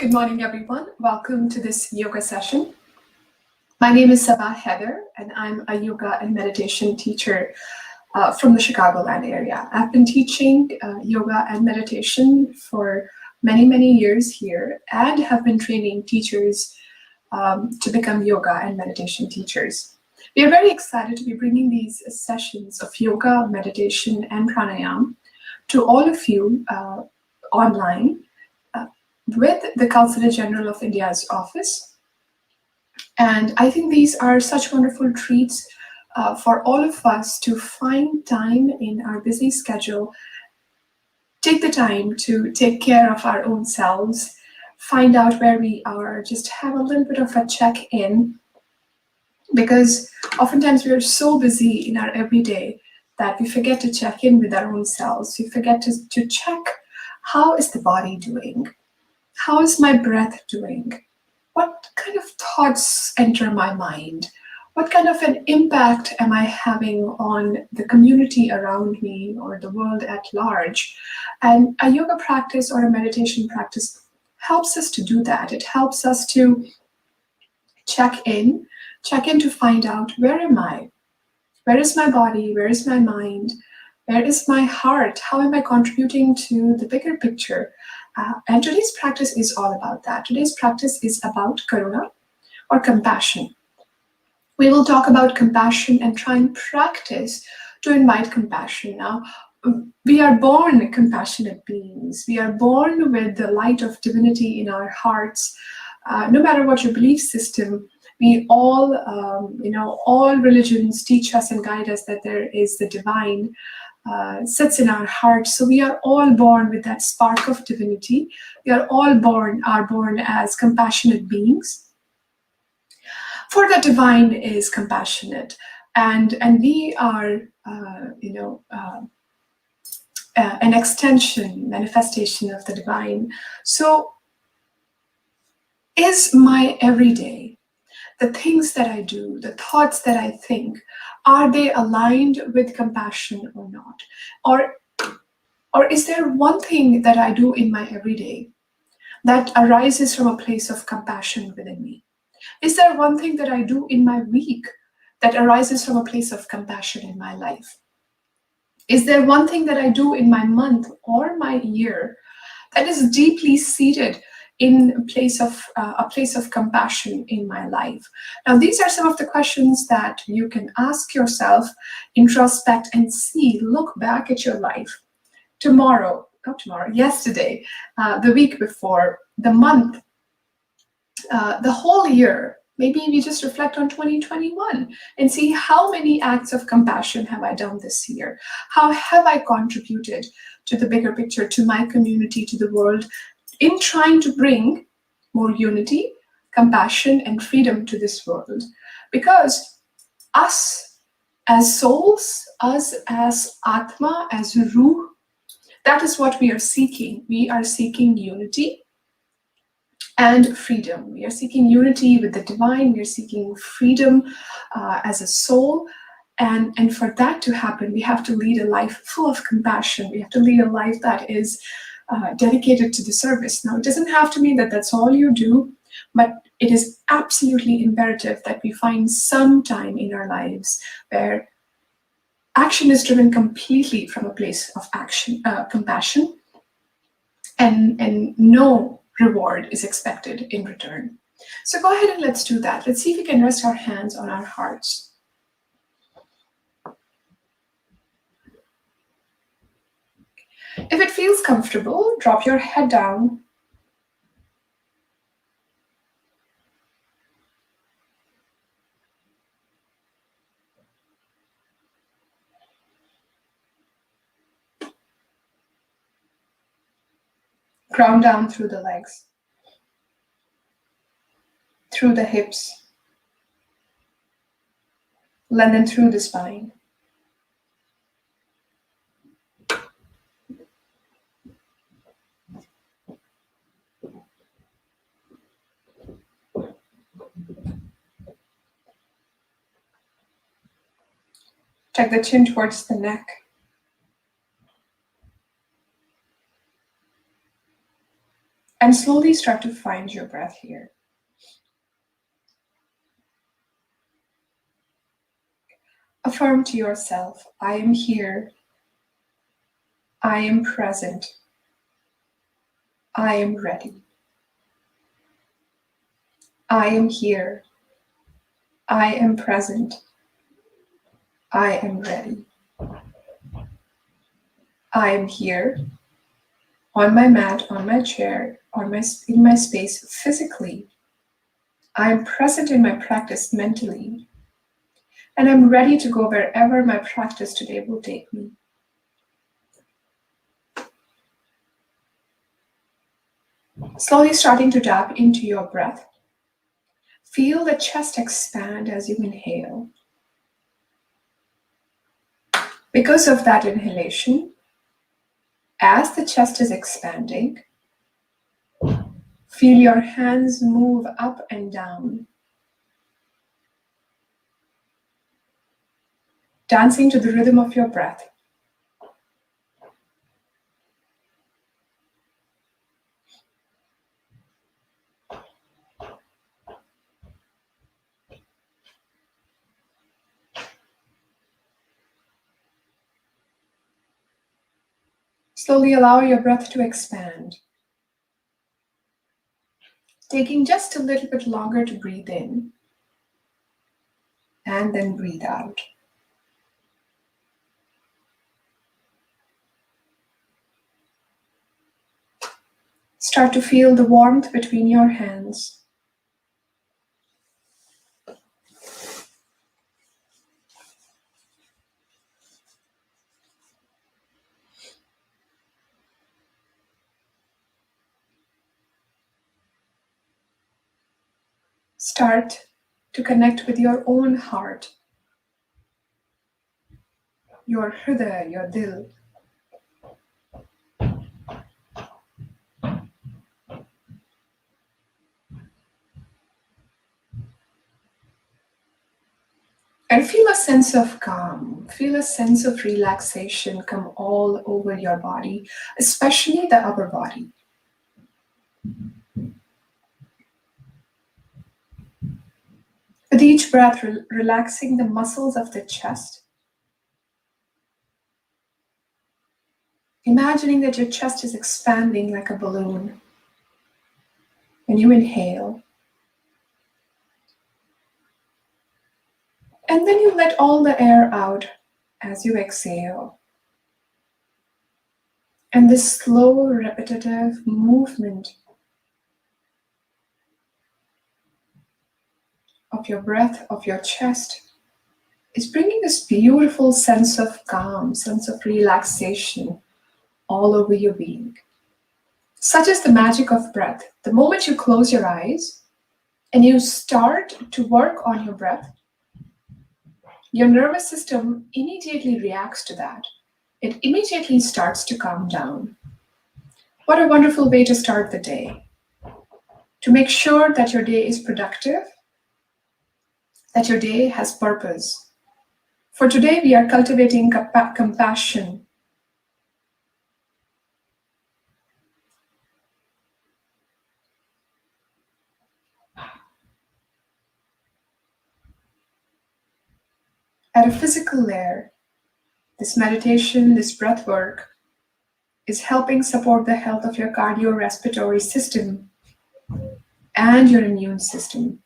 Good morning, everyone. Welcome to this yoga session. My name is Sabah Heather, and I'm a yoga and meditation teacher from the Chicagoland area. I've been teaching yoga and meditation for many, many years here and have been training teachers to become yoga and meditation teachers. We are very excited to be bringing these sessions of yoga, meditation, and pranayam to all of you online with the Consulate General of India's office. And I think these are such wonderful treats for all of us to find time in our busy schedule, take the time to take care of our own selves, find out where we are, just have a little bit of a check-in, because oftentimes we are so busy in our everyday that we forget to check in with our own selves. We forget to check, how is the body doing? How is my breath doing? What kind of thoughts enter my mind? What kind of an impact am I having on the community around me or the world at large? And a yoga practice or a meditation practice helps us to do that. It helps us to check in to find out, where am I? Where is my body? Where is my mind? Where is my heart? How am I contributing to the bigger picture? And today's practice is all about that. Today's practice is about karuna or compassion. We will talk about compassion and try and practice to invite compassion. Now, we are born compassionate beings. We are born with the light of divinity in our hearts. No matter what your belief system, we all, all religions teach us and guide us that there is the divine sits in our hearts. So we are all born with that spark of divinity. We are all born as compassionate beings. For the divine is compassionate, and we are, an extension, manifestation of the divine. So is my everyday, the things that I do, the thoughts that I think, are they aligned with compassion or not? Or is there one thing that I do in my everyday that arises from a place of compassion within me? Is there one thing that I do in my week that arises from a place of compassion in my life? Is there one thing that I do in my month or my year that is deeply seated in a place of compassion in my life? Now, these are some of the questions that you can ask yourself, introspect, and see. Look back at your life. Yesterday, the week before, the month, the whole year. Maybe we just reflect on 2021 and see, how many acts of compassion have I done this year? How have I contributed to the bigger picture, to my community, to the world, in trying to bring more unity, compassion, and freedom to this world? Because us as souls, us as Atma, as Ruh, that is what we are seeking. We are seeking unity and freedom. We are seeking unity with the divine. We are seeking freedom as a soul. And for that to happen, we have to lead a life full of compassion. We have to lead a life that is dedicated to the service. Now, it doesn't have to mean that that's all you do, but it is absolutely imperative that we find some time in our lives where action is driven completely from a place of compassion, and no reward is expected in return. So go ahead and let's do that. Let's see if we can rest our hands on our hearts. If it feels comfortable, drop your head down. Ground down through the legs, through the hips, lengthen through the spine. Tuck the chin towards the neck. And slowly start to find your breath here. Affirm to yourself, I am here. I am present. I am ready. I am here. I am present. I am ready. I am here, on my mat, on my chair, in my space physically. I am present in my practice mentally, and I'm ready to go wherever my practice today will take me. Slowly starting to tap into your breath. Feel the chest expand as you inhale. Because of that inhalation, as the chest is expanding, feel your hands move up and down, dancing to the rhythm of your breath. Slowly allow your breath to expand, taking just a little bit longer to breathe in and then breathe out. Start to feel the warmth between your hands. Start to connect with your own heart, your hridaya, your dil. And feel a sense of calm, feel a sense of relaxation come all over your body, especially the upper body. With each breath, relaxing the muscles of the chest, imagining that your chest is expanding like a balloon. When you inhale, and then you let all the air out as you exhale. And this slow, repetitive movement of your breath, of your chest, is bringing this beautiful sense of calm, sense of relaxation all over your being. Such is the magic of breath. The moment you close your eyes and you start to work on your breath, your nervous system immediately reacts to that. It immediately starts to calm down. What a wonderful way to start the day. To make sure that your day is productive, that your day has purpose. For today, we are cultivating compassion. At a physical layer, this meditation, this breath work, is helping support the health of your cardiorespiratory system and your immune system.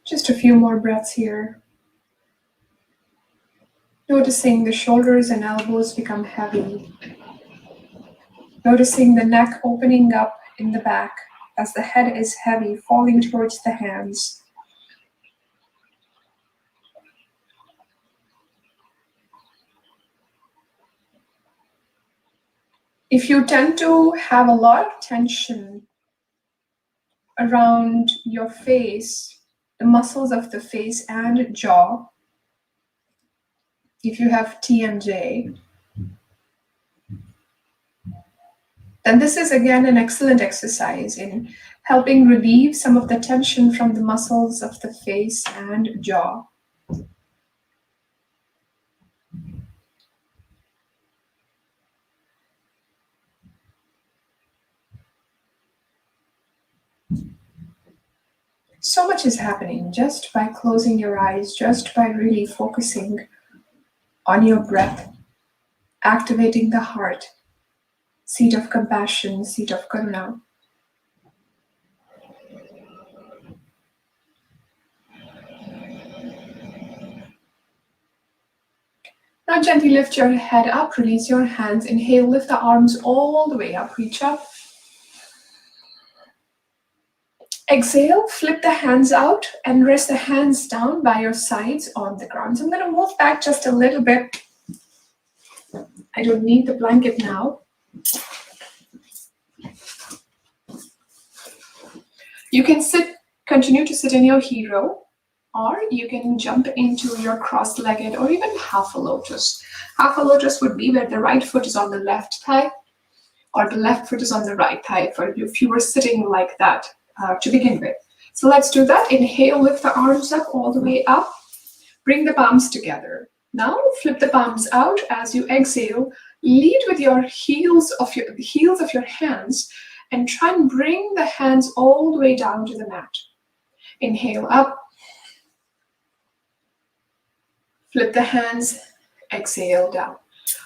Just a few more breaths here. Noticing the shoulders and elbows become heavy. Noticing the neck opening up in the back as the head is heavy, falling towards the hands. If you tend to have a lot of tension around your face, the muscles of the face and jaw, if you have TMJ, then this is again an excellent exercise in helping relieve some of the tension from the muscles of the face and jaw. So much is happening just by closing your eyes, just by really focusing on your breath, activating the heart, seat of compassion, seat of karuna. Now gently lift your head up, release your hands, inhale, lift the arms all the way up, reach up. Exhale, flip the hands out and rest the hands down by your sides on the ground. So I'm going to move back just a little bit. I don't need the blanket now. You can continue to sit in your hero, or you can jump into your cross-legged or even half a lotus. Half a lotus would be where the right foot is on the left thigh or the left foot is on the right thigh for if you were sitting like that to begin with. So let's do that. Inhale, lift the arms up all the way up. Bring the palms together. Now flip the palms out as you exhale. Lead with your heels of your hands and try and bring the hands all the way down to the mat. Inhale up. Flip the hands, exhale down.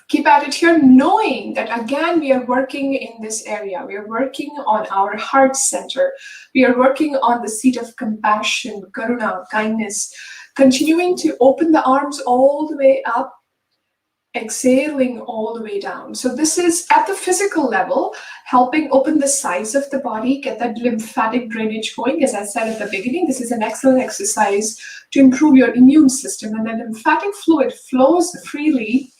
Keep at it here, knowing that again, we are working in this area. We are working on our heart center. We are working on the seat of compassion, karuna, kindness, continuing to open the arms all the way up, exhaling all the way down. So this is at the physical level, helping open the sides of the body, get that lymphatic drainage going. As I said at the beginning, this is an excellent exercise to improve your immune system, and the lymphatic fluid flows freely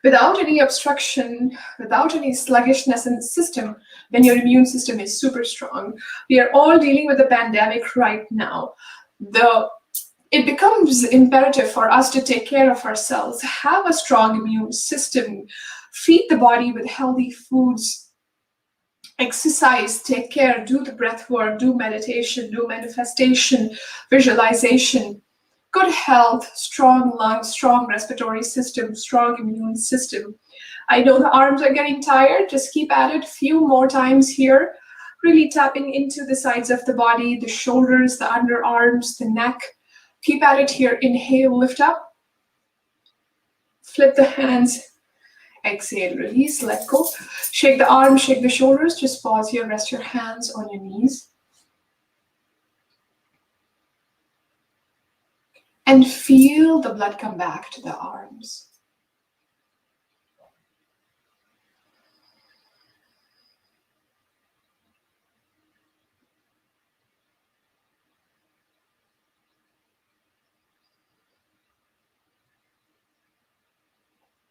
without any obstruction, without any sluggishness in the system, when your immune system is super strong. We are all dealing with a pandemic right now. It becomes imperative for us to take care of ourselves, have a strong immune system, feed the body with healthy foods, exercise, take care, do the breath work, do meditation, do manifestation, visualization. Good health, strong lungs, strong respiratory system, strong immune system. I know the arms are getting tired. Just keep at it. Few more times here. Really tapping into the sides of the body, the shoulders, the underarms, the neck. Keep at it here. Inhale, lift up. Flip the hands. Exhale, release, let go. Shake the arms, shake the shoulders. Just pause here. Rest your hands on your knees. And feel the blood come back to the arms.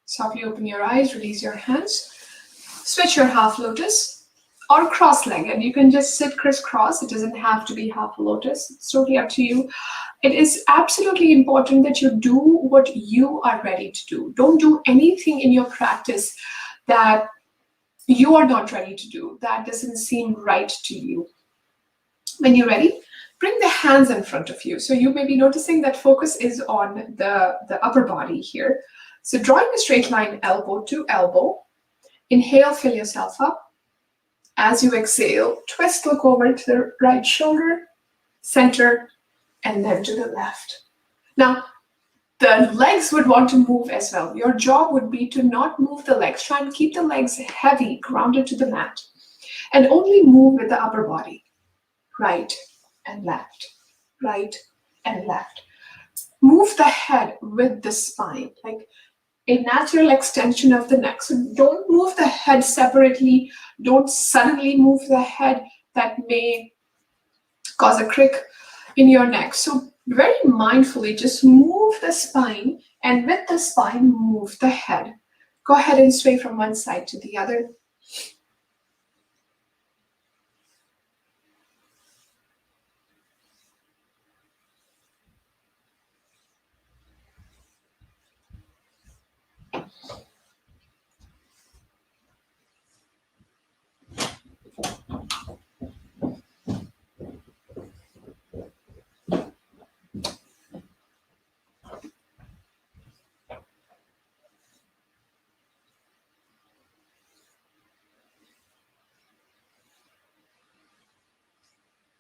Softly open your eyes, release your hands. Switch your half lotus or cross-legged. You can just sit crisscross. It doesn't have to be half a lotus. It's totally up to you. It is absolutely important that you do what you are ready to do. Don't do anything in your practice that you are not ready to do, that doesn't seem right to you. When you're ready, bring the hands in front of you. So you may be noticing that focus is on the upper body here. So drawing a straight line, elbow to elbow. Inhale, fill yourself up. As you exhale, twist, look over to the right shoulder, center, and then to the left. Now, the legs would want to move as well. Your job would be to not move the legs. Try and keep the legs heavy, grounded to the mat, and only move with the upper body. Right and left, right and left. Move the head with the spine, like a natural extension of the neck. So don't move the head separately. Don't suddenly move the head. That may cause a crick in your neck. So very mindfully, just move the spine, and with the spine, move the head. Go ahead and sway from one side to the other.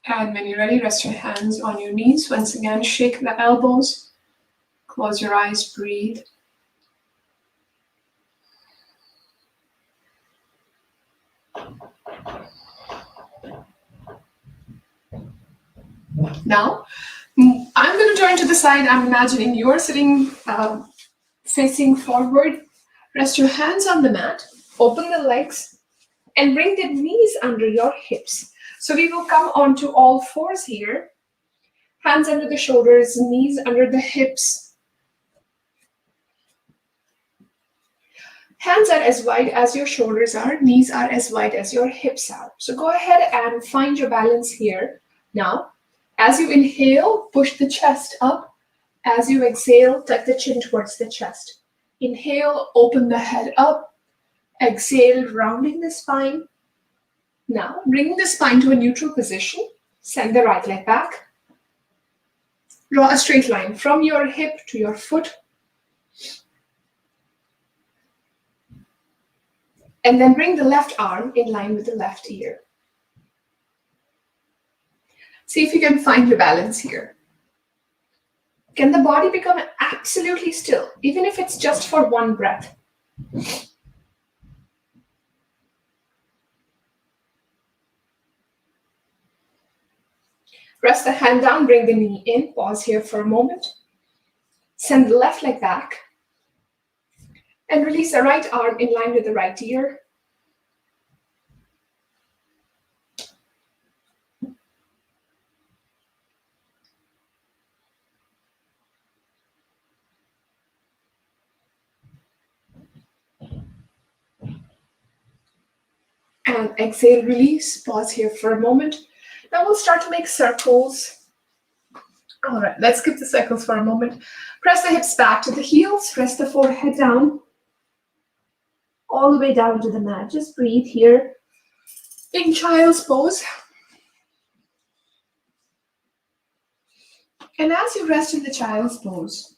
And when you're ready, rest your hands on your knees. Once again, shake the elbows. Close your eyes, breathe. Now, I'm going to turn to the side. I'm imagining you're sitting facing forward. Rest your hands on the mat. Open the legs and bring the knees under your hips. So we will come onto all fours here. Hands under the shoulders, knees under the hips. Hands are as wide as your shoulders are, knees are as wide as your hips are. So go ahead and find your balance here. Now, as you inhale, push the chest up. As you exhale, tuck the chin towards the chest. Inhale, open the head up. Exhale, rounding the spine. Now, bring the spine to a neutral position. Send the right leg back. Draw a straight line from your hip to your foot. And then bring the left arm in line with the left ear. See if you can find your balance here. Can the body become absolutely still, even if it's just for one breath? Press the hand down, bring the knee in, pause here for a moment. Send the left leg back. And release the right arm in line with the right ear. And exhale, release, pause here for a moment. Now we'll start to make circles. All right, let's skip the circles for a moment. Press the hips back to the heels, rest the forehead down. All the way down to the mat. Just breathe here in child's pose. And as you rest in the child's pose,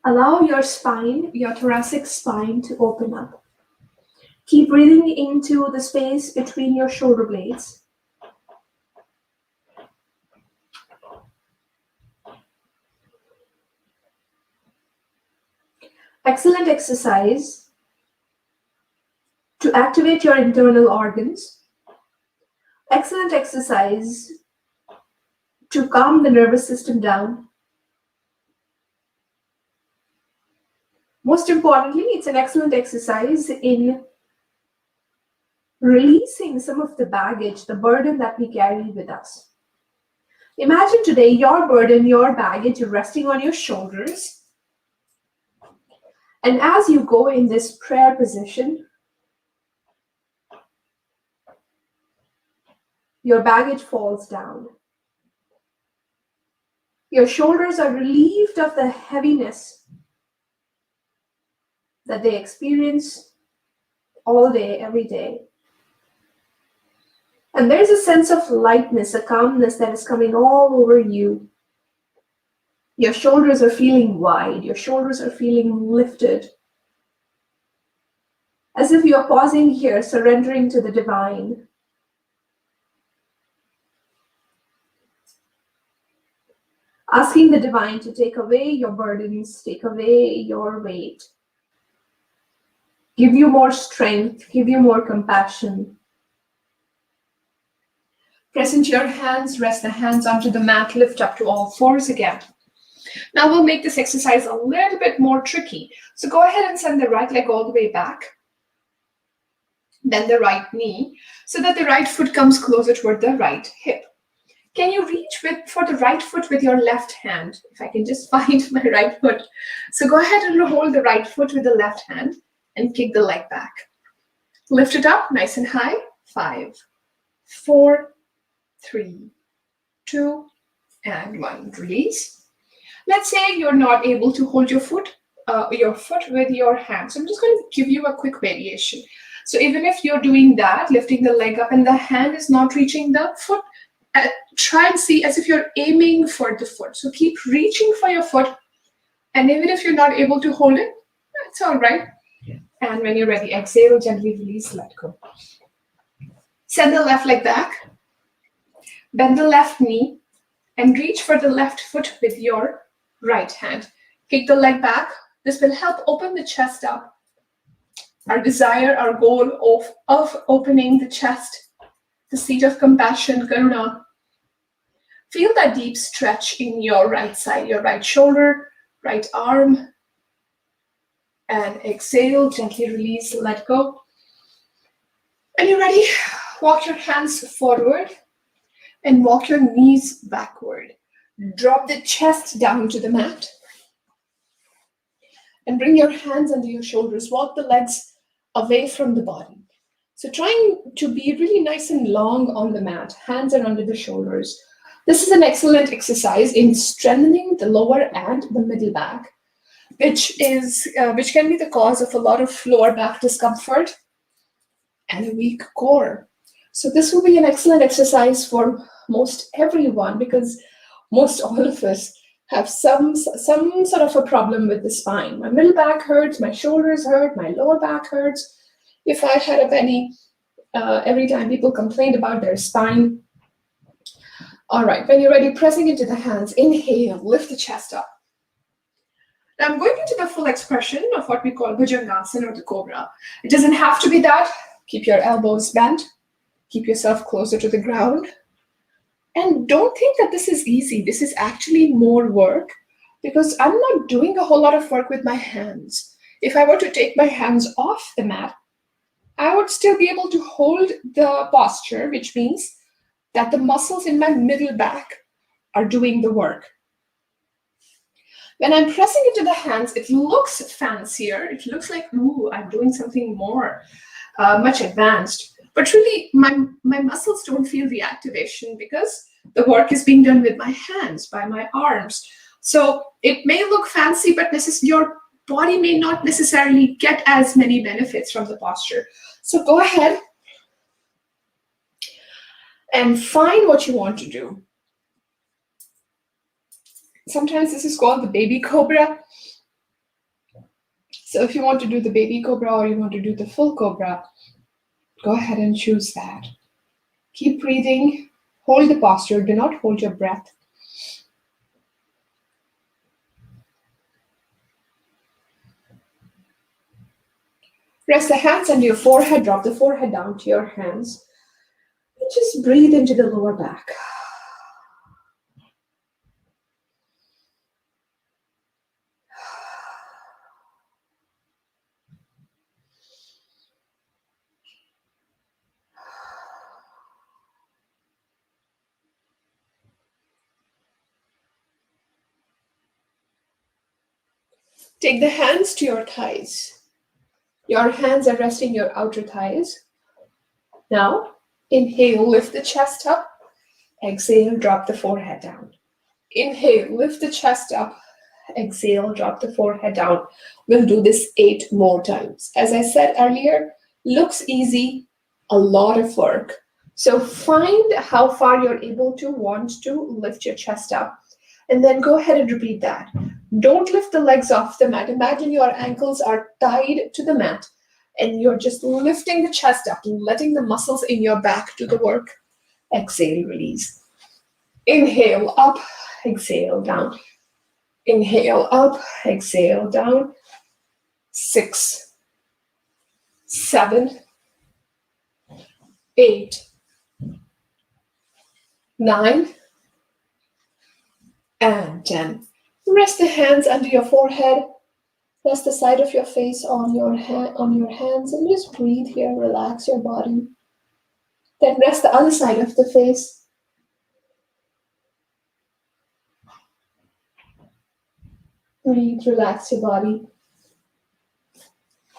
allow your spine, your thoracic spine, to open up. Keep breathing into the space between your shoulder blades. Excellent exercise to activate your internal organs. Excellent exercise to calm the nervous system down. Most importantly, it's an excellent exercise in releasing some of the baggage, the burden that we carry with us. Imagine today your burden, your baggage resting on your shoulders. And as you go in this prayer position, your baggage falls down. Your shoulders are relieved of the heaviness that they experience all day, every day. And there's a sense of lightness, a calmness that is coming all over you. Your shoulders are feeling wide. Your shoulders are feeling lifted. As if you are pausing here, surrendering to the divine. Asking the divine to take away your burdens, take away your weight. Give you more strength, give you more compassion. Press into your hands, rest the hands onto the mat, lift up to all fours again. Now we'll make this exercise a little bit more tricky. So go ahead and send the right leg all the way back. Then the right knee, so that the right foot comes closer toward the right hip. Can you reach for the right foot with your left hand? If I can just find my right foot. So go ahead and hold the right foot with the left hand and kick the leg back. Lift it up nice and high. 5, 4, 3, 2, and 1. Release. Let's say you're not able to hold your foot with your hand. So I'm just going to give you a quick variation. So even if you're doing that, lifting the leg up and the hand is not reaching the foot, try and see as if you're aiming for the foot. So keep reaching for your foot. And even if you're not able to hold it, it's all right. And when you're ready, exhale, gently release, let go. Send the left leg back. Bend the left knee and reach for the left foot with your right hand. Kick the leg back. This will help open the chest up. Our desire, our goal of opening the chest, the seat of compassion, karuna. Feel that deep stretch in your right side, your right shoulder, right arm. And exhale, gently release, let go. When you're ready, walk your hands forward and walk your knees backward. Drop the chest down to the mat. And bring your hands under your shoulders. Walk the legs away from the body. So trying to be really nice and long on the mat. Hands are under the shoulders. This is an excellent exercise in strengthening the lower and the middle back, which can be the cause of a lot of lower back discomfort and a weak core. So this will be an excellent exercise for most everyone, because most all of us have some sort of a problem with the spine. My middle back hurts, my shoulders hurt, my lower back hurts. If I had a penny, every time people complained about their spine. All right, when you're ready, pressing into the hands, inhale, lift the chest up. Now I'm going into the full expression of what we call Bhujangasana or the cobra. It doesn't have to be that. Keep your elbows bent. Keep yourself closer to the ground. And don't think that this is easy. This is actually more work, because I'm not doing a whole lot of work with my hands. If I were to take my hands off the mat, I would still be able to hold the posture, which means that the muscles in my middle back are doing the work. When I'm pressing into the hands, it looks fancier. It looks like, ooh, I'm doing something more, much advanced. But really, my muscles don't feel the activation because the work is being done with my hands, by my arms. So it may look fancy, but your body may not necessarily get as many benefits from the posture. So go ahead and find what you want to do. Sometimes this is called the baby cobra. So if you want to do the baby cobra or you want to do the full cobra, go ahead and choose that. Keep breathing. Hold the posture. Do not hold your breath. Rest the hands under your forehead. Drop the forehead down to your hands. And just breathe into the lower back. Take the hands to your thighs. Your hands are resting your outer thighs. Now, inhale, lift the chest up. Exhale, drop the forehead down. Inhale, lift the chest up. Exhale, drop the forehead down. We'll do this 8 more times. As I said earlier, looks easy, a lot of work. So find how far you're able to want to lift your chest up. And then go ahead and repeat that. Don't lift the legs off the mat. Imagine your ankles are tied to the mat and you're just lifting the chest up, letting the muscles in your back do the work. Exhale, release. Inhale, up, exhale, down. Inhale, up, exhale, down. 6, 7, 8, 9, and 10. Rest the hands under your forehead. Rest the side of your face on your hands and just breathe here. Relax your body. Then rest the other side of the face. Breathe, relax your body.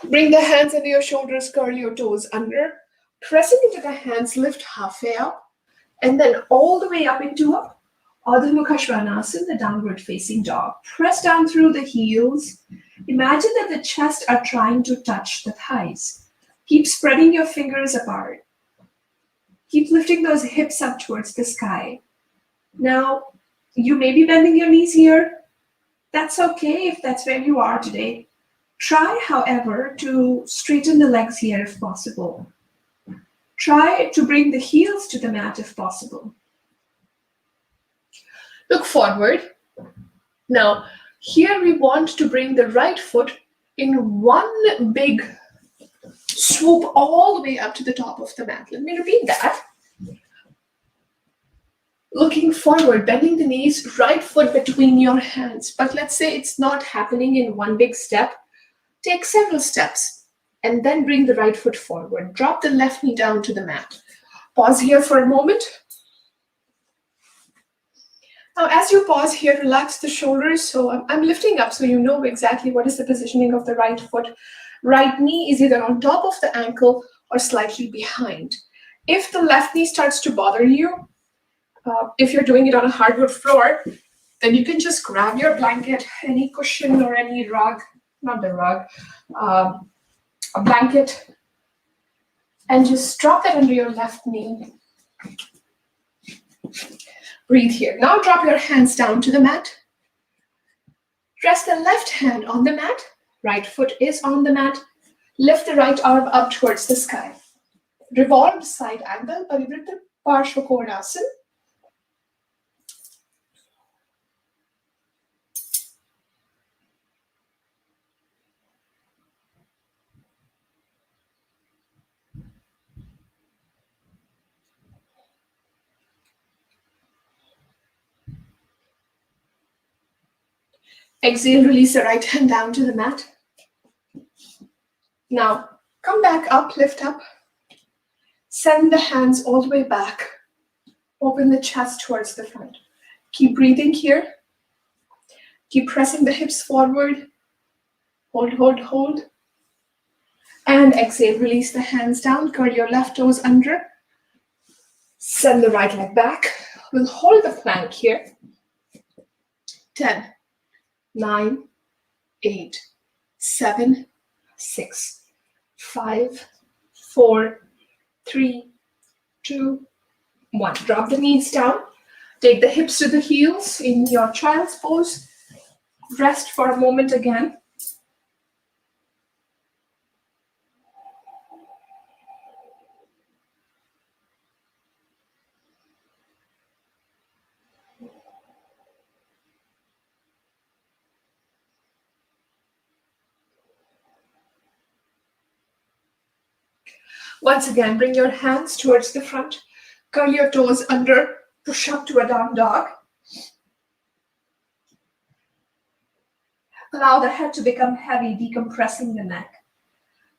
Bring the hands under your shoulders, curl your toes under. Pressing into the hands, lift halfway up. And then all the way up into a Adho Mukha Svanasana, the downward facing dog. Press down through the heels. Imagine that the chest are trying to touch the thighs. Keep spreading your fingers apart. Keep lifting those hips up towards the sky. Now, you may be bending your knees here. That's okay if that's where you are today. Try, however, to straighten the legs here if possible. Try to bring the heels to the mat if possible. Look forward. Now, here we want to bring the right foot in one big swoop all the way up to the top of the mat. Let me repeat that. Looking forward, bending the knees, right foot between your hands. But let's say it's not happening in one big step. Take several steps and then bring the right foot forward. Drop the left knee down to the mat. Pause here for a moment. Now, as you pause here, relax the shoulders. So I'm lifting up so you know exactly what is the positioning of the right foot. Right knee is either on top of the ankle or slightly behind. If the left knee starts to bother you, if you're doing it on a hardwood floor, then you can just grab your blanket, any cushion or any rug, not the rug, a blanket, and just drop that under your left knee. Breathe here. Now drop your hands down to the mat. Rest the left hand on the mat. Right foot is on the mat. Lift the right arm up towards the sky. Revolved side angle, Parivritta Parshva Konasana. Exhale, release the right hand down to the mat. Now, come back up, lift up. Send the hands all the way back. Open the chest towards the front. Keep breathing here. Keep pressing the hips forward. Hold, hold, hold. And exhale, release the hands down. Curl your left toes under. Send the right leg back. We'll hold the plank here. 10, 9, 8, 7, 6, 5, 4, 3, 2, 1. Drop the knees down. Take the hips to the heels in your child's pose. Rest for a moment again. Once again, bring your hands towards the front. Curl your toes under. Push up to a down dog. Allow the head to become heavy, decompressing the neck.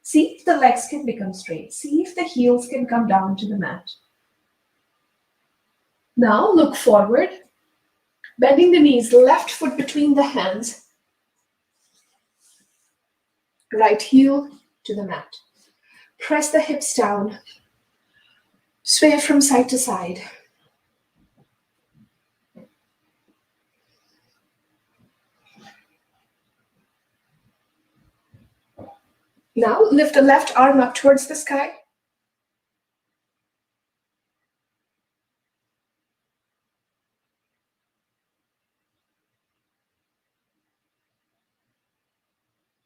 See if the legs can become straight. See if the heels can come down to the mat. Now look forward. Bending the knees, left foot between the hands. Right heel to the mat. Press the hips down. Sway from side to side. Now lift the left arm up towards the sky.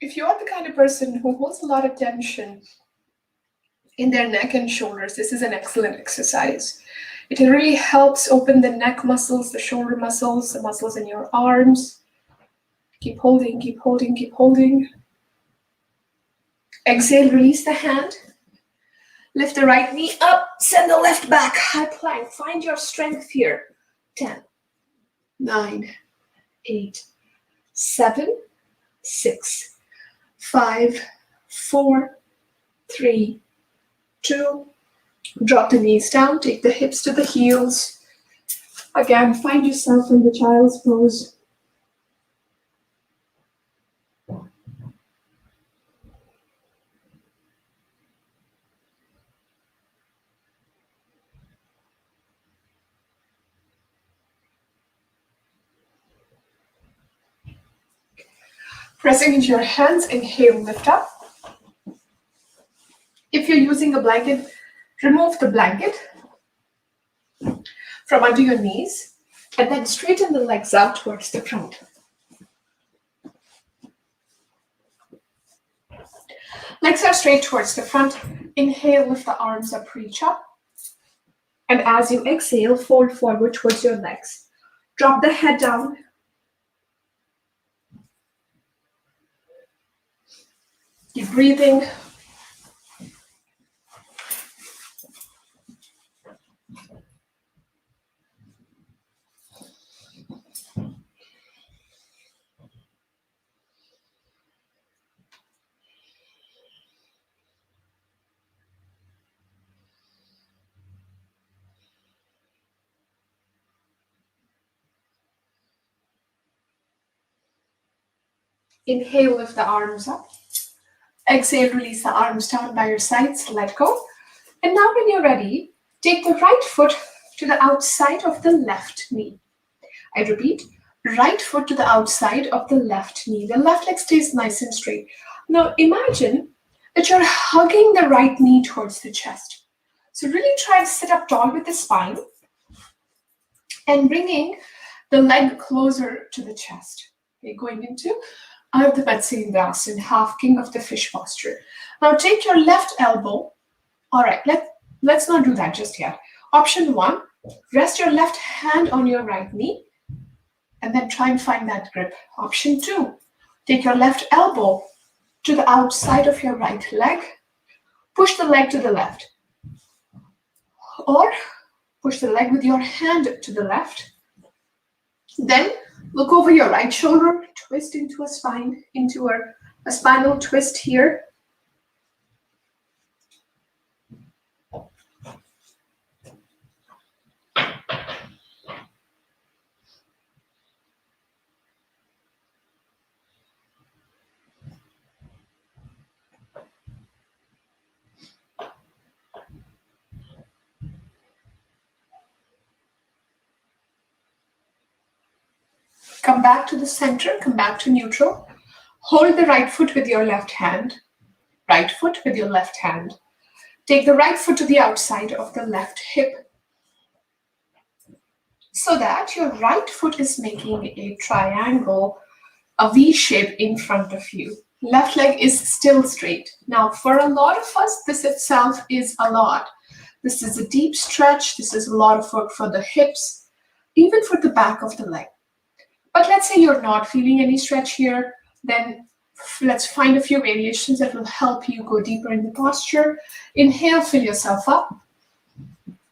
If you are the kind of person who holds a lot of tension in their neck and shoulders, this is an excellent exercise. It really helps open the neck muscles, the shoulder muscles, the muscles in your arms. Keep holding, keep holding, keep holding. Exhale, release the hand. Lift the right knee up, send the left back, high plank. Find your strength here. 10, 9, 8, 7, 6, 5, 4, 3, 2. Drop the knees down, take the hips to the heels. Again, find yourself in the child's pose. Pressing into your hands, inhale, lift up. If you're using a blanket, remove the blanket from under your knees and then straighten the legs out towards the front. Legs are straight towards the front. Inhale, lift the arms up, reach up. And as you exhale, fold forward towards your legs. Drop the head down. Keep breathing. Inhale, lift the arms up. Exhale, release the arms down by your sides, let go. And now when you're ready, take the right foot to the outside of the left knee. I repeat, right foot to the outside of the left knee. The left leg stays nice and straight. Now imagine that you're hugging the right knee towards the chest. So really try to sit up tall with the spine and bringing the leg closer to the chest. Okay, going into Ardha Matsyendrasana, half king of the fish posture. Now take your left elbow. All right, let's not do that just yet. Option 1, rest your left hand on your right knee and then try and find that grip. Option 2, take your left elbow to the outside of your right leg. Push the leg to the left. Or push the leg with your hand to the left. Then look over your right shoulder, twist into a spine, into a spinal twist here. Come back to the center, come back to neutral. Hold the right foot with your left hand. Right foot with your left hand. Take the right foot to the outside of the left hip so that your right foot is making a triangle, a V shape in front of you. Left leg is still straight. Now, for a lot of us, this itself is a lot. This is a deep stretch. This is a lot of work for the hips, even for the back of the leg. But let's say you're not feeling any stretch here, then let's find a few variations that will help you go deeper in the posture. Inhale, fill yourself up.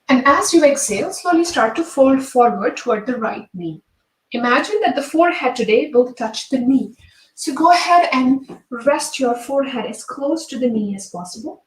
And as you exhale, slowly start to fold forward toward the right knee. Imagine that the forehead today will touch the knee. So go ahead and rest your forehead as close to the knee as possible.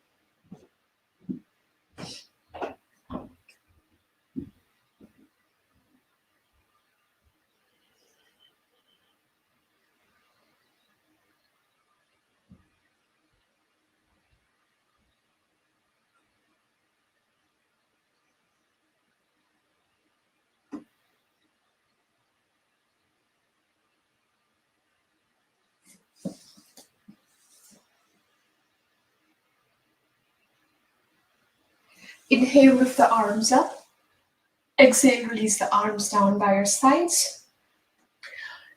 Inhale, lift the arms up. Exhale, release the arms down by your sides.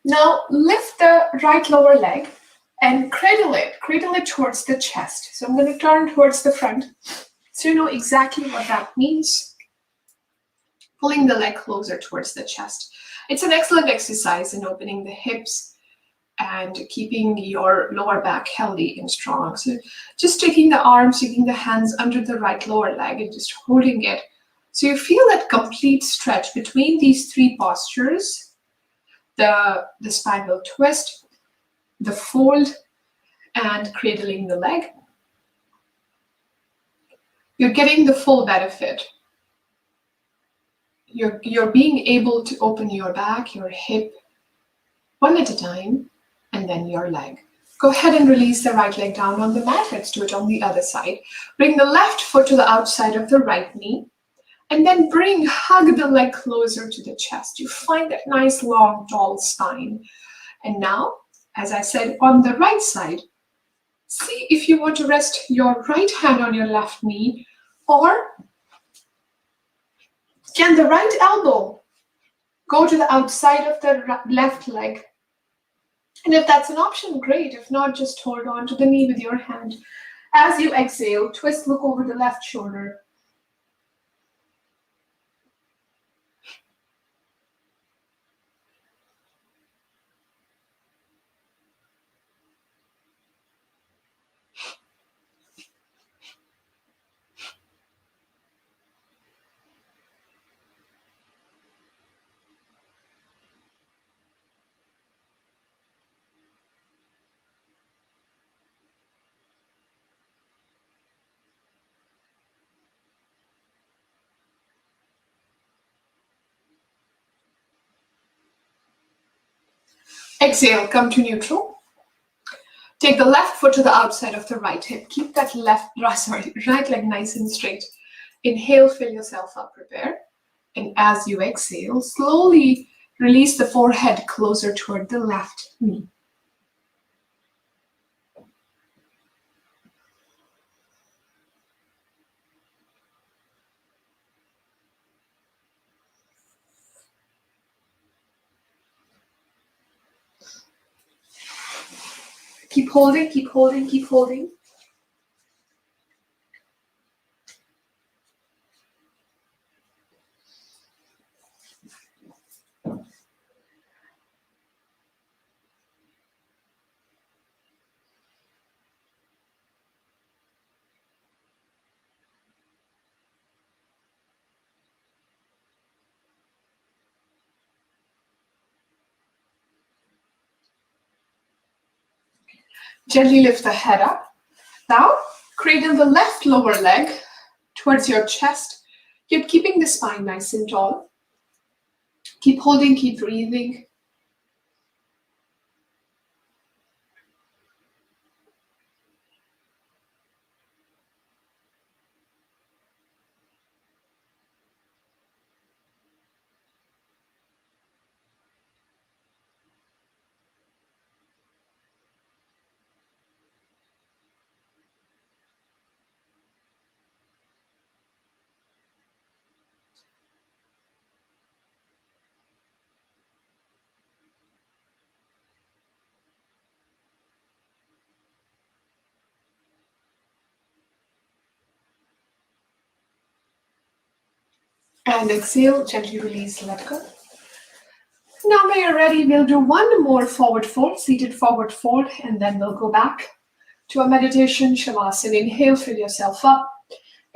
Now lift the right lower leg and cradle it towards the chest. So I'm going to turn towards the front so you know exactly what that means. Pulling the leg closer towards the chest. It's an excellent exercise in opening the hips and keeping your lower back healthy and strong. So just taking the arms, taking the hands under the right lower leg and just holding it. So you feel that complete stretch between these three postures, the spinal twist, the fold, and cradling the leg. You're getting the full benefit. You're being able to open your back, your hip, one at a time, and then your leg. Go ahead and release the right leg down on the mat. Let's do it on the other side. Bring the left foot to the outside of the right knee, and then hug the leg closer to the chest. You find that nice, long, tall spine. And now, as I said, on the right side, see if you want to rest your right hand on your left knee, or can the right elbow go to the outside of the left leg? And if that's an option, great. If not, just hold on to the knee with your hand As you exhale, twist, look over the left shoulder. Exhale, come to neutral. Take the left foot to the outside of the right hip. Keep that right leg nice and straight. Inhale, fill yourself up, prepare. And as you exhale, slowly release the forehead closer toward the left knee. Keep holding, keep holding, keep holding. Gently lift the head up. Now, cradle the left lower leg towards your chest. You're keeping the spine nice and tall. Keep holding, keep breathing. And exhale, gently release, let go. Now when you're ready, we'll do one more forward fold, seated forward fold, and then we'll go back to a meditation, Shavasana. Inhale, fill yourself up.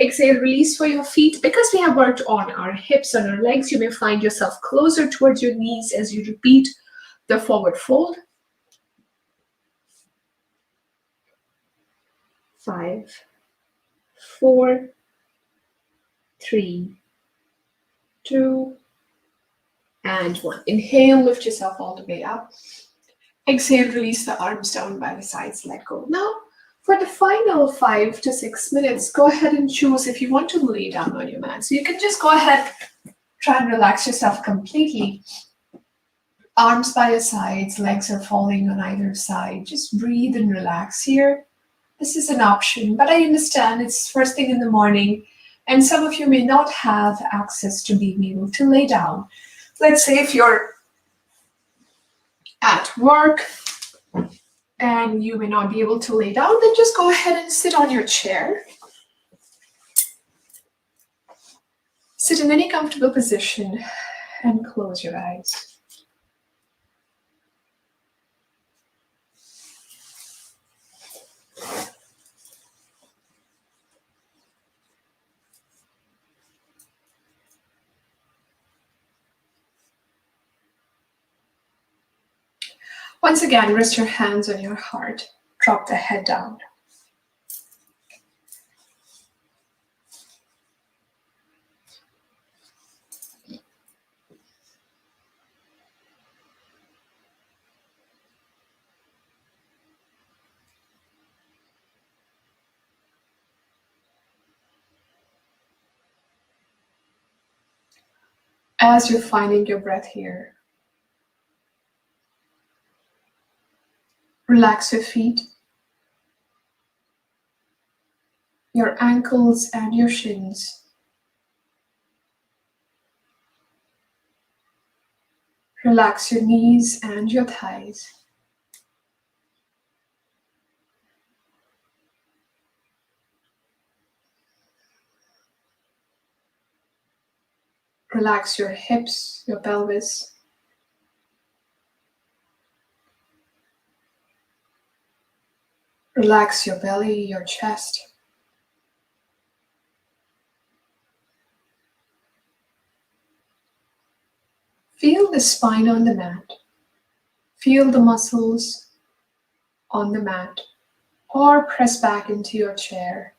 Exhale, release for your feet. Because we have worked on our hips and our legs, you may find yourself closer towards your knees as you repeat the forward fold. 5, 4, 3, 2, and 1. Inhale, lift yourself all the way up. Exhale, release the arms down by the sides, let go. Now, for the final 5 to 6 minutes, go ahead and choose if you want to lay down on your mat. So you can just go ahead, try and relax yourself completely. Arms by your sides, legs are falling on either side. Just breathe and relax here. This is an option, but I understand it's first thing in the morning, and some of you may not have access to being able to lay down. Let's say if you're at work and you may not be able to lay down, then just go ahead and sit on your chair. Sit in any comfortable position and close your eyes. Once again, rest your hands on your heart. Drop the head down. As you're finding your breath here, relax your feet, your ankles and your shins. Relax your knees and your thighs. Relax your hips, your pelvis. Relax your belly, your chest. Feel the spine on the mat. Feel the muscles on the mat, or press back into your chair.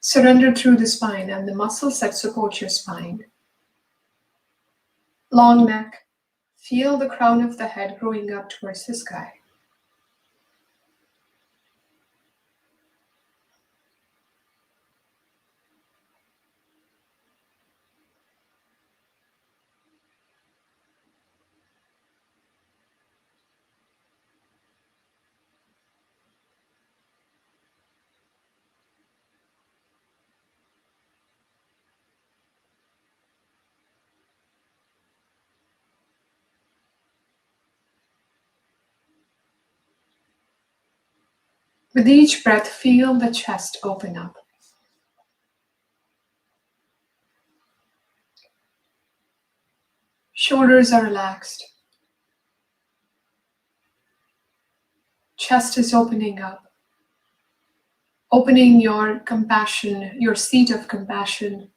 Surrender through the spine and the muscles that support your spine. Long neck. Feel the crown of the head growing up towards the sky. With each breath, feel the chest open up. Shoulders are relaxed. Chest is opening up. Opening your compassion, your seat of compassion,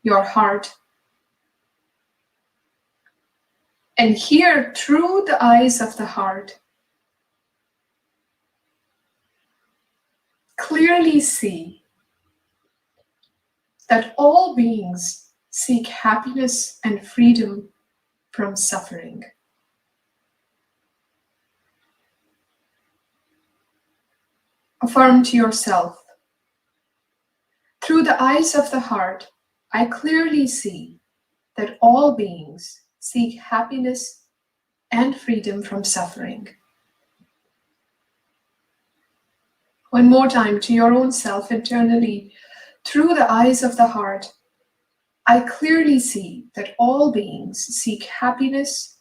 your heart. And here, through the eyes of the heart, clearly see that all beings seek happiness and freedom from suffering. Affirm to yourself, through the eyes of the heart, I clearly see that all beings seek happiness and freedom from suffering. One more time to your own self internally, through the eyes of the heart, I clearly see that all beings seek happiness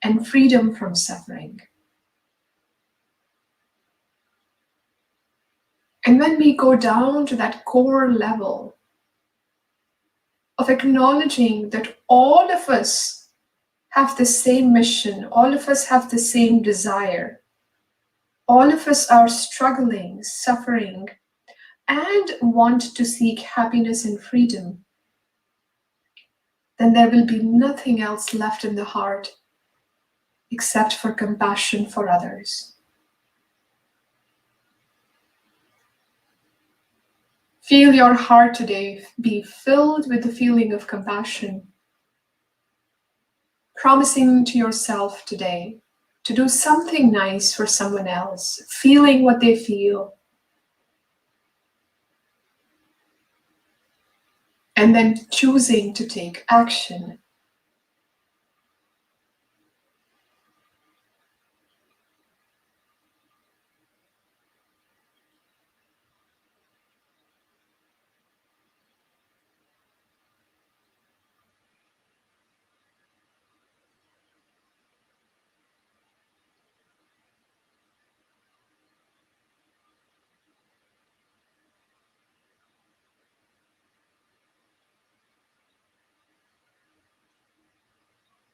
and freedom from suffering. And when we go down to that core level of acknowledging that all of us have the same mission, all of us have the same desire, all of us are struggling, suffering, and want to seek happiness and freedom, then there will be nothing else left in the heart except for compassion for others. Feel your heart today be filled with the feeling of compassion, promising to yourself today to do something nice for someone else, feeling what they feel, and then choosing to take action.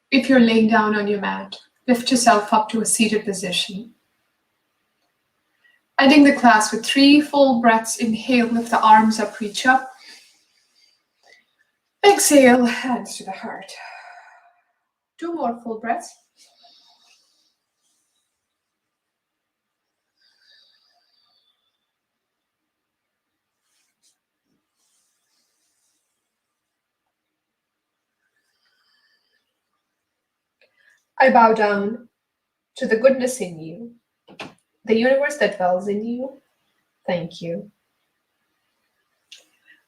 If you're laying down on your mat, lift yourself up to a seated position. Ending the class with 3 full breaths. Inhale, lift the arms up, reach up. Exhale, hands to the heart. 2 more full breaths. I bow down to the goodness in you, the universe that dwells in you. Thank you.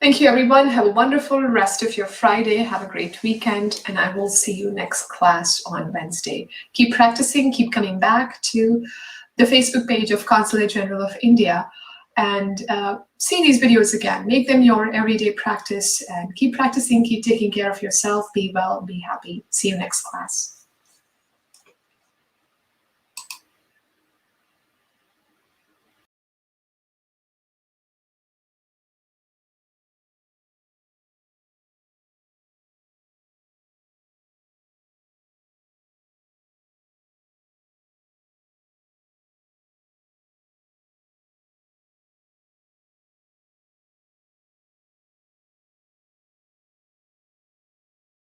Thank you, everyone. Have a wonderful rest of your Friday. Have a great weekend, and I will see you next class on Wednesday. Keep practicing, keep coming back to the Facebook page of Consulate General of India and see these videos again. Make them your everyday practice and keep practicing, keep taking care of yourself. Be well, be happy. See you next class.